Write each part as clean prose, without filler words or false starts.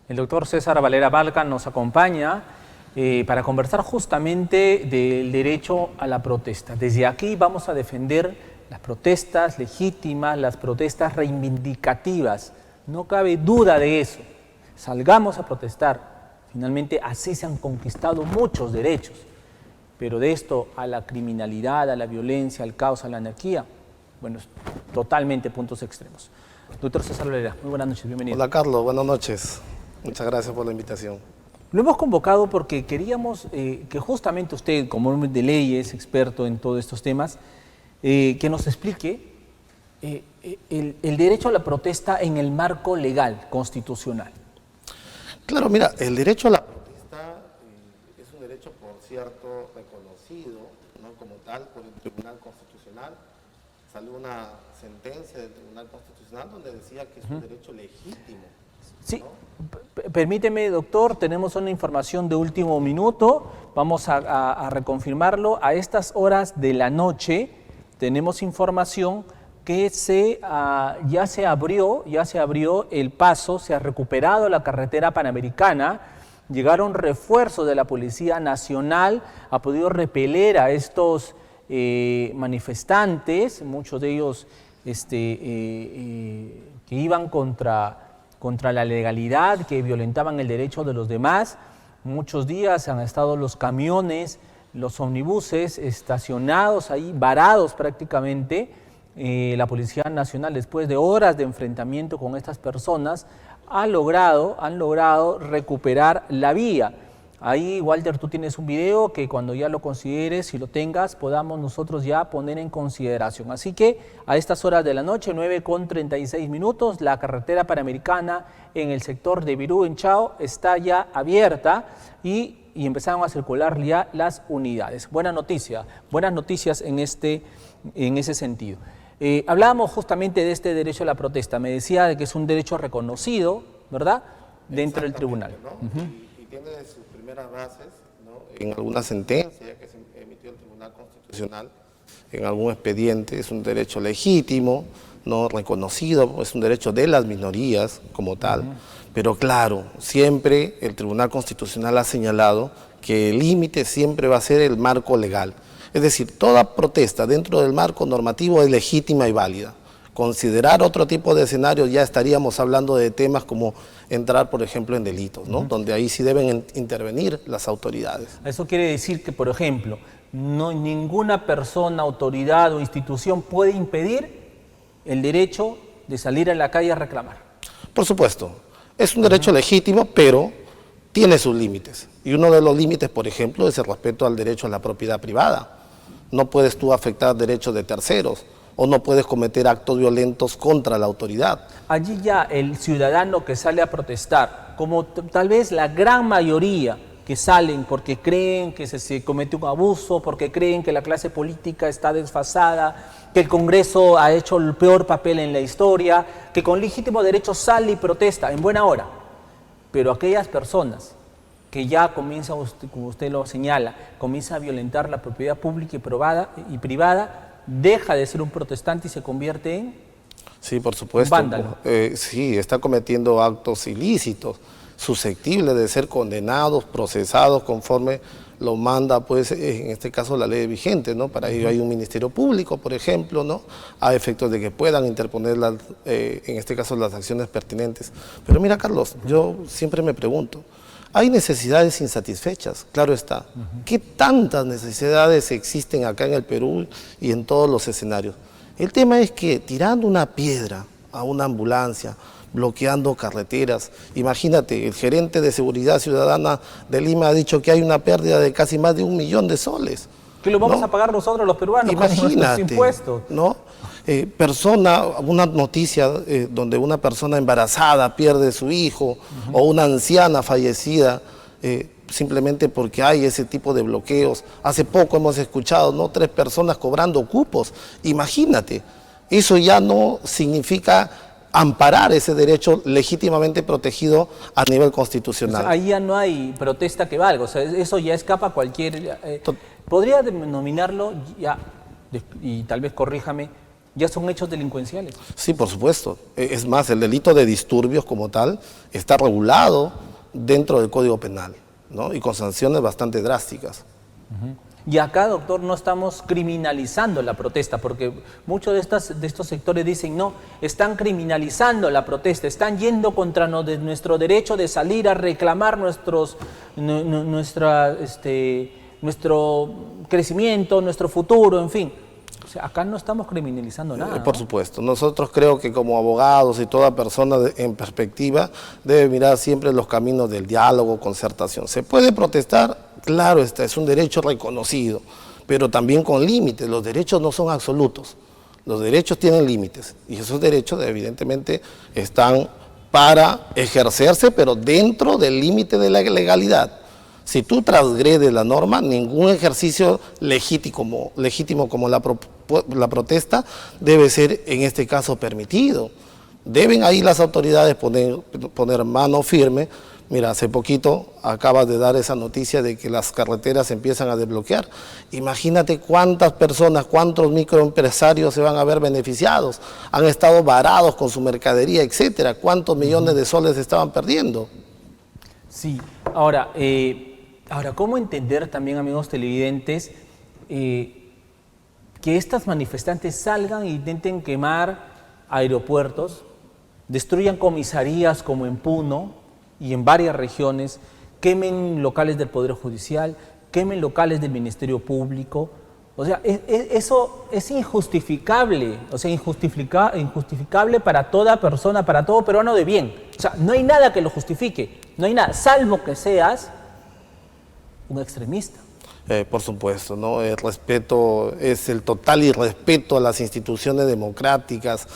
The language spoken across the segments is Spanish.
El doctor César Valera Balca nos acompaña para conversar justamente del derecho a la protesta. Desde aquí vamos a defender las protestas legítimas, las protestas reivindicativas. No cabe duda de eso. Salgamos a protestar. Finalmente así se han conquistado muchos derechos. Pero de esto a la criminalidad, a la violencia, al caos, a la anarquía, bueno, totalmente puntos extremos. Doctor César Valera, muy buenas noches, bienvenido. Hola Carlos, buenas noches. Muchas gracias por la invitación. Lo hemos convocado porque queríamos que justamente usted, como hombre de leyes, experto en todos estos temas, que nos explique el derecho a la protesta en el marco legal, constitucional. Claro, mira, el derecho a la protesta es un derecho, por cierto, reconocido, ¿no?, como tal por el Tribunal Constitucional. Salió una sentencia del Tribunal Constitucional donde decía que es un derecho legítimo. Sí, ¿no? Permíteme, doctor, tenemos una información de último minuto, vamos a reconfirmarlo. A estas horas de la noche tenemos información que ya se abrió el paso, se ha recuperado la carretera panamericana, llegaron refuerzos de la Policía Nacional, ha podido repeler a estos manifestantes, muchos de ellos que iban contra la legalidad, que violentaban el derecho de los demás. Muchos días han estado los camiones, los omnibuses estacionados ahí, varados prácticamente. La Policía Nacional, después de horas de enfrentamiento con estas personas, han logrado recuperar la vía. Ahí, Walter, tú tienes un video que cuando ya lo consideres, si lo tengas, podamos nosotros ya poner en consideración. Así que a estas horas de la noche, 9:36, la carretera panamericana en el sector de Virú, en Chao, está ya abierta y empezaron a circular ya las unidades. Buenas noticias en ese sentido. Hablábamos justamente de este derecho a la protesta. Me decía de que es un derecho reconocido, ¿verdad?, dentro del tribunal. ¿No? Y tiene sus primeras bases, ¿no?, en alguna sentencia que se emitió el Tribunal Constitucional, en algún expediente. Es un derecho legítimo, no reconocido, es un derecho de las minorías como tal. Pero claro, siempre el Tribunal Constitucional ha señalado que el límite siempre va a ser el marco legal. Es decir, toda protesta dentro del marco normativo es legítima y válida. Considerar otro tipo de escenarios, ya estaríamos hablando de temas como entrar, por ejemplo, en delitos, ¿no?, donde ahí sí deben intervenir las autoridades. Eso quiere decir que, por ejemplo, ninguna persona, autoridad o institución puede impedir el derecho de salir a la calle a reclamar. Por supuesto, es un derecho legítimo, pero tiene sus límites. Y uno de los límites, por ejemplo, es el respeto al derecho a la propiedad privada. No puedes tú afectar derechos de terceros o no puedes cometer actos violentos contra la autoridad. Allí ya el ciudadano que sale a protestar, como tal vez la gran mayoría que salen porque creen que se comete un abuso, porque creen que la clase política está desfasada, que el Congreso ha hecho el peor papel en la historia, que con legítimo derecho sale y protesta en buena hora. Pero aquellas personas que ya comienza, como usted lo señala, comienza a violentar la propiedad pública y privada, deja de ser un protestante y se convierte en... Sí, por supuesto. Un vándalo. Sí, está cometiendo actos ilícitos, susceptibles de ser condenados, procesados conforme lo manda, pues, en este caso, la ley vigente, ¿no? Para ello hay un ministerio público, por ejemplo, ¿no?, a efectos de que puedan interponer, en este caso, las acciones pertinentes. Pero mira, Carlos, yo siempre me pregunto, hay necesidades insatisfechas, claro está. ¿Qué tantas necesidades existen acá en el Perú y en todos los escenarios? El tema es que tirando una piedra a una ambulancia, bloqueando carreteras, imagínate, el gerente de Seguridad Ciudadana de Lima ha dicho que hay una pérdida de casi más de 1 millón de soles. Que lo vamos a pagar nosotros los peruanos con nuestros impuestos. ¿No? Una noticia donde una persona embarazada pierde su hijo, o una anciana fallecida, simplemente porque hay ese tipo de bloqueos. Hace poco hemos escuchado, ¿no?, 3 personas cobrando cupos. Imagínate, eso ya no significa amparar ese derecho legítimamente protegido a nivel constitucional. O sea, ahí ya no hay protesta que valga, o sea, eso ya escapa a cualquier... podría denominarlo ya, y tal vez corríjame, ya son hechos delincuenciales. Sí, por supuesto. Es más, el delito de disturbios como tal está regulado dentro del Código Penal, ¿no? Y con sanciones bastante drásticas. Y acá, doctor, no estamos criminalizando la protesta, porque muchos de estos sectores dicen, no, están criminalizando la protesta, están yendo contra nuestro derecho de salir a reclamar nuestro crecimiento, nuestro futuro, en fin. O sea, acá no estamos criminalizando nada. Por supuesto. Nosotros creo que como abogados y toda persona en perspectiva debe mirar siempre los caminos del diálogo, concertación. ¿Se puede protestar? Claro, es un derecho reconocido, pero también con límites. Los derechos no son absolutos. Los derechos tienen límites y esos derechos evidentemente están para ejercerse, pero dentro del límite de la legalidad. Si tú transgredes la norma, ningún ejercicio legítimo como la protesta debe ser en este caso permitido. Deben ahí las autoridades poner mano firme. Mira, hace poquito acabas de dar esa noticia de que las carreteras empiezan a desbloquear. Imagínate cuántas personas, cuántos microempresarios se van a ver beneficiados. Han estado varados con su mercadería, etcétera. ¿Cuántos millones de soles estaban perdiendo? Sí, ahora, ¿cómo entender también, amigos televidentes, que estas manifestantes salgan e intenten quemar aeropuertos, destruyan comisarías como en Puno y en varias regiones, quemen locales del Poder Judicial, quemen locales del Ministerio Público? O sea, eso es injustificable, o sea, injustificable para toda persona, para todo peruano de bien. O sea, no hay nada que lo justifique, no hay nada, salvo que seas un extremista. Por supuesto, ¿no? El respeto es el total irrespeto a las instituciones democráticas,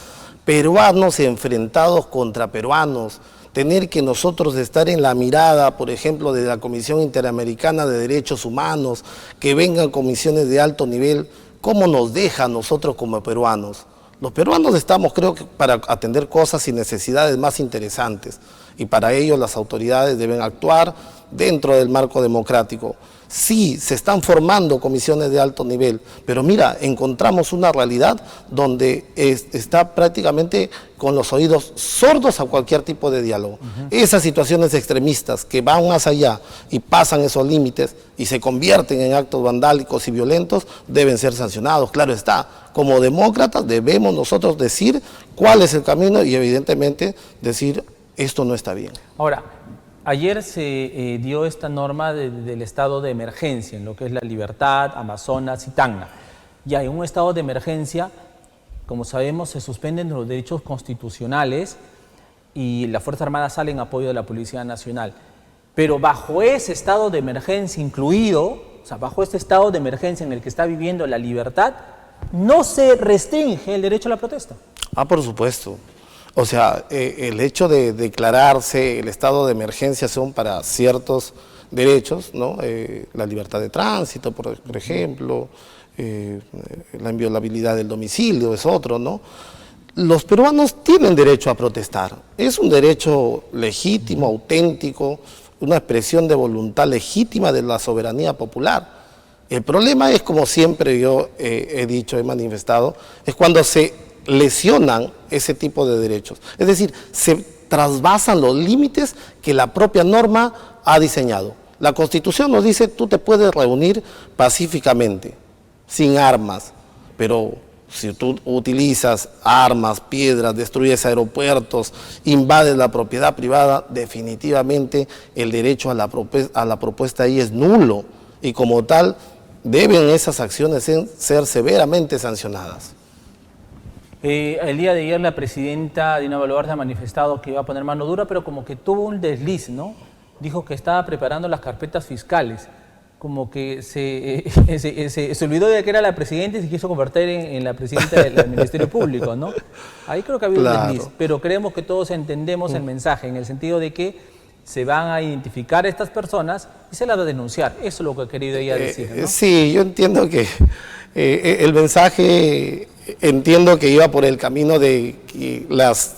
peruanos enfrentados contra peruanos, tener que nosotros estar en la mirada, por ejemplo, de la Comisión Interamericana de Derechos Humanos, que vengan comisiones de alto nivel, ¿cómo nos deja a nosotros como peruanos? Los peruanos estamos, creo que, para atender cosas y necesidades más interesantes, y para ello las autoridades deben actuar dentro del marco democrático. Sí, se están formando comisiones de alto nivel, pero mira, encontramos una realidad donde está prácticamente con los oídos sordos a cualquier tipo de diálogo. Esas situaciones extremistas que van más allá y pasan esos límites y se convierten en actos vandálicos y violentos deben ser sancionados, claro está. Como demócratas debemos nosotros decir cuál es el camino y evidentemente decir esto no está bien. Ahora, ayer se dio esta norma del estado de emergencia en lo que es La Libertad, Amazonas y Tacna. Ya en un estado de emergencia, como sabemos, se suspenden los derechos constitucionales y la Fuerza Armada sale en apoyo de la Policía Nacional. Pero bajo ese estado de emergencia incluido, o sea, bajo este estado de emergencia en el que está viviendo La Libertad, no se restringe el derecho a la protesta. Ah, por supuesto. O sea, el hecho de declararse el estado de emergencia son para ciertos derechos, ¿no? La libertad de tránsito, por ejemplo, la inviolabilidad del domicilio es otro, ¿no? Los peruanos tienen derecho a protestar. Es un derecho legítimo, auténtico, una expresión de voluntad legítima de la soberanía popular. El problema es, como siempre yo he dicho, he manifestado, es cuando se lesionan ese tipo de derechos. Es decir, se trasvasan los límites que la propia norma ha diseñado. La Constitución nos dice, tú te puedes reunir pacíficamente, sin armas, pero si tú utilizas armas, piedras, destruyes aeropuertos, invades la propiedad privada, definitivamente el derecho a la propuesta ahí es nulo y como tal deben esas acciones ser severamente sancionadas. El día de ayer la presidenta Dina Boluarte ha manifestado que iba a poner mano dura, pero como que tuvo un desliz, ¿no? Dijo que estaba preparando las carpetas fiscales, como que se olvidó de que era la presidenta y se quiso convertir en la presidenta del Ministerio Público, ¿no? Ahí creo que había un desliz, pero creemos que todos entendemos el mensaje, en el sentido de que se van a identificar a estas personas y se las va a denunciar. Eso es lo que ha querido ella decir, ¿no? Sí, yo entiendo que el mensaje, entiendo que iba por el camino de que las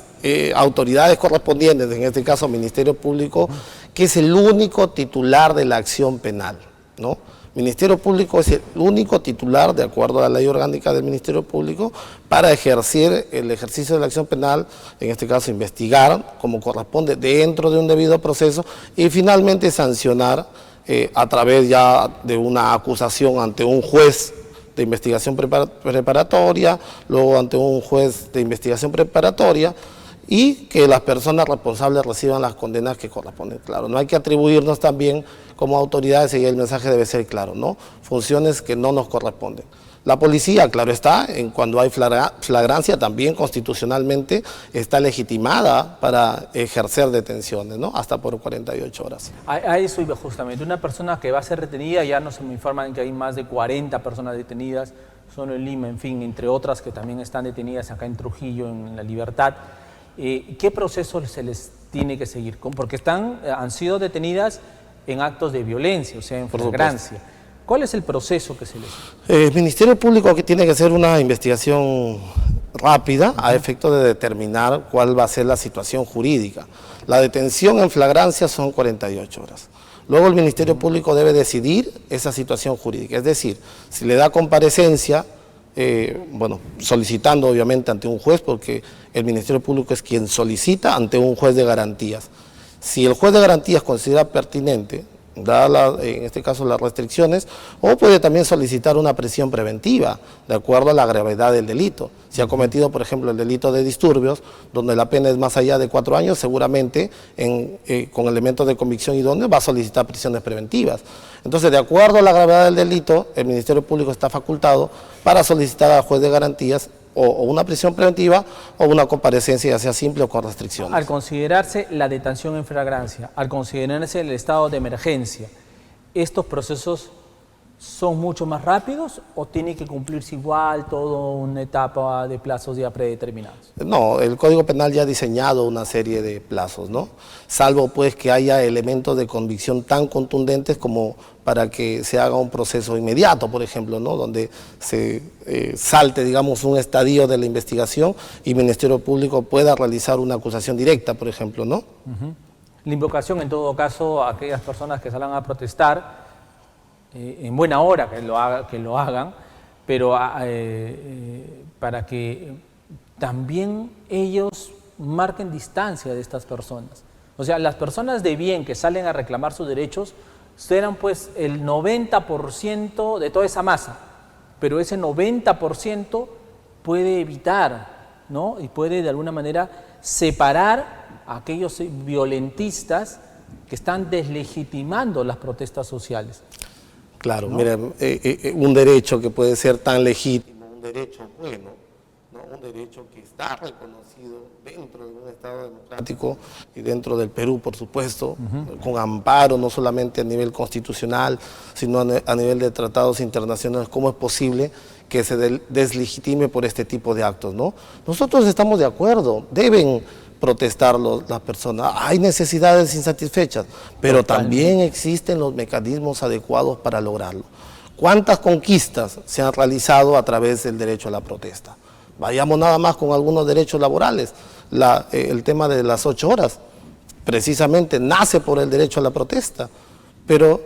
autoridades correspondientes, en este caso Ministerio Público, que es el único titular de la acción penal, ¿no? El Ministerio Público es el único titular, de acuerdo a la ley orgánica del Ministerio Público, para ejercer el ejercicio de la acción penal, en este caso investigar como corresponde dentro de un debido proceso y finalmente sancionar a través ya de una acusación ante un juez de investigación preparatoria, luego ante un juez de investigación preparatoria, y que las personas responsables reciban las condenas que corresponden. Claro, no hay que atribuirnos también como autoridades, y el mensaje debe ser claro, ¿no? Funciones que no nos corresponden. La policía, claro está, cuando hay flagrancia, también constitucionalmente está legitimada para ejercer detenciones, ¿no? Hasta por 48 horas. A eso iba justamente. Una persona que va a ser retenida, ya nos me informan que hay más de 40 personas detenidas, solo en Lima, en fin, entre otras que también están detenidas acá en Trujillo, en La Libertad. ¿Qué proceso se les tiene que seguir? Porque han sido detenidas en actos de violencia, o sea, en flagrancia. ¿Cuál es el proceso que se les sigue? El Ministerio Público que tiene que hacer una investigación rápida a efecto de determinar cuál va a ser la situación jurídica. La detención en flagrancia son 48 horas. Luego el Ministerio Público debe decidir esa situación jurídica, es decir, si le da comparecencia, bueno, solicitando obviamente ante un juez, porque el Ministerio Público es quien solicita ante un juez de garantías. Si el juez de garantías considera pertinente, dadas en este caso las restricciones, o puede también solicitar una prisión preventiva, de acuerdo a la gravedad del delito. Si ha cometido, por ejemplo, el delito de disturbios, donde la pena es más allá de 4 años, seguramente con elementos de convicción idóneo va a solicitar prisiones preventivas. Entonces, de acuerdo a la gravedad del delito, el Ministerio Público está facultado para solicitar al juez de garantías o una prisión preventiva o una comparecencia, ya sea simple o con restricciones. Al considerarse la detención en flagrancia, al considerarse el estado de emergencia, ¿estos procesos son mucho más rápidos o tiene que cumplirse igual toda una etapa de plazos ya predeterminados? No, el Código Penal ya ha diseñado una serie de plazos, ¿no? Salvo pues que haya elementos de convicción tan contundentes como para que se haga un proceso inmediato, por ejemplo, ¿no? Donde se salte, digamos, un estadio de la investigación y el Ministerio Público pueda realizar una acusación directa, por ejemplo, ¿no? La invocación, en todo caso, a aquellas personas que salgan a protestar, en buena hora que lo hagan, pero para que también ellos marquen distancia de estas personas. O sea, las personas de bien que salen a reclamar sus derechos serán pues el 90% de toda esa masa, pero ese 90% puede evitar, ¿no? Y puede de alguna manera separar a aquellos violentistas que están deslegitimando las protestas sociales. Claro, ¿no? Mira, un derecho que puede ser tan legítimo, un derecho bueno, ¿no? Un derecho que está reconocido dentro de un Estado democrático y dentro del Perú, por supuesto, con amparo no solamente a nivel constitucional, sino a nivel de tratados internacionales. ¿Cómo es posible que se deslegitime por este tipo de actos, ¿no? Nosotros estamos de acuerdo, deben protestar las personas, hay necesidades insatisfechas, pero también existen los mecanismos adecuados para lograrlo. ¿Cuántas conquistas se han realizado a través del derecho a la protesta? Vayamos nada más con algunos derechos laborales. El tema de las 8 horas, precisamente nace por el derecho a la protesta, pero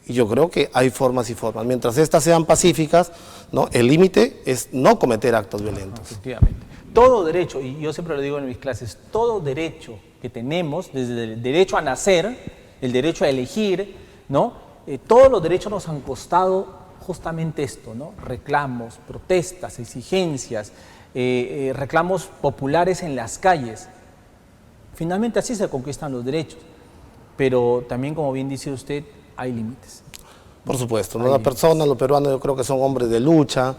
yo creo que hay formas y formas. Mientras estas sean pacíficas, ¿no? El límite es no cometer actos violentos. Efectivamente. Todo derecho, y yo siempre lo digo en mis clases, todo derecho que tenemos, desde el derecho a nacer, el derecho a elegir, ¿no? Todos los derechos nos han costado justamente esto, ¿no? Reclamos, protestas, exigencias, reclamos populares en las calles. Finalmente así se conquistan los derechos, pero también, como bien dice usted, hay límites. Por supuesto, ¿no? Las personas, los peruanos, yo creo que son hombres de lucha.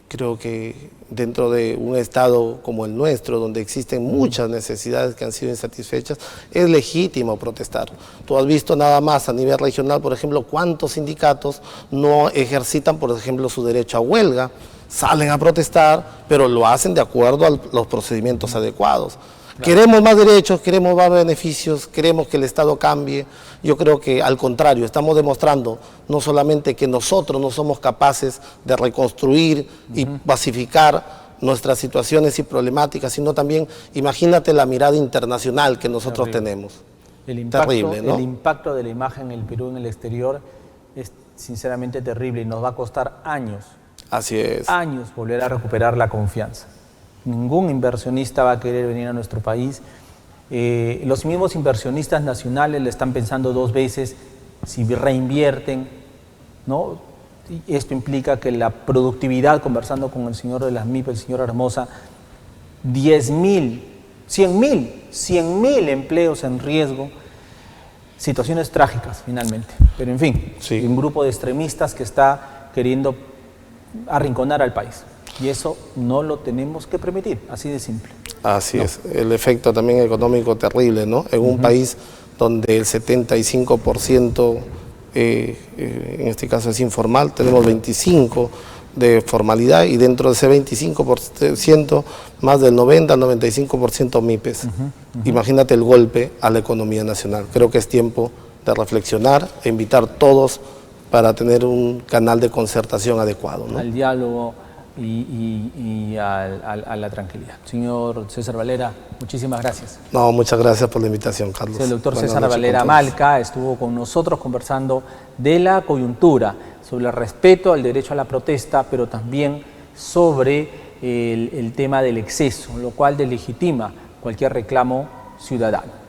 Creo que dentro de un Estado como el nuestro, donde existen muchas necesidades que han sido insatisfechas, es legítimo protestar. Tú has visto nada más a nivel regional, por ejemplo, cuántos sindicatos no ejercitan, por ejemplo, su derecho a huelga, salen a protestar, pero lo hacen de acuerdo a los procedimientos adecuados. Claro. Queremos más derechos, queremos más beneficios, queremos que el Estado cambie. Yo creo que al contrario, estamos demostrando no solamente que nosotros no somos capaces de reconstruir y pacificar nuestras situaciones y problemáticas, sino también, imagínate la mirada internacional que nosotros tenemos. El impacto, terrible, ¿no? El impacto de la imagen en el Perú en el exterior es sinceramente terrible y nos va a costar años, Así es. volver a recuperar la confianza. Ningún inversionista va a querer venir a nuestro país. Los mismos inversionistas nacionales le están pensando 2 veces si reinvierten, ¿no? Y esto implica que la productividad, conversando con el señor de las MIP, el señor Hermosa, 10.000, 100.000 empleos en riesgo, situaciones trágicas finalmente. Pero en fin, Sí. un grupo de extremistas que está queriendo arrinconar al país. Y eso no lo tenemos que permitir, así de simple. Así es, el efecto también económico terrible, ¿no? En un país donde el 75% en este caso es informal, tenemos 25% de formalidad y dentro de ese 25% más del 90 al 95% MIPES. Imagínate el golpe a la economía nacional. Creo que es tiempo de reflexionar e invitar todos para tener un canal de concertación adecuado, ¿no? Al diálogo y a la tranquilidad. Señor César Valera, muchísimas gracias. No, muchas gracias por la invitación, Carlos. El doctor Buenas César noches Valera con todos. Malca estuvo con nosotros conversando de la coyuntura, sobre el respeto al derecho a la protesta, pero también sobre el tema del exceso, lo cual delegitima cualquier reclamo ciudadano.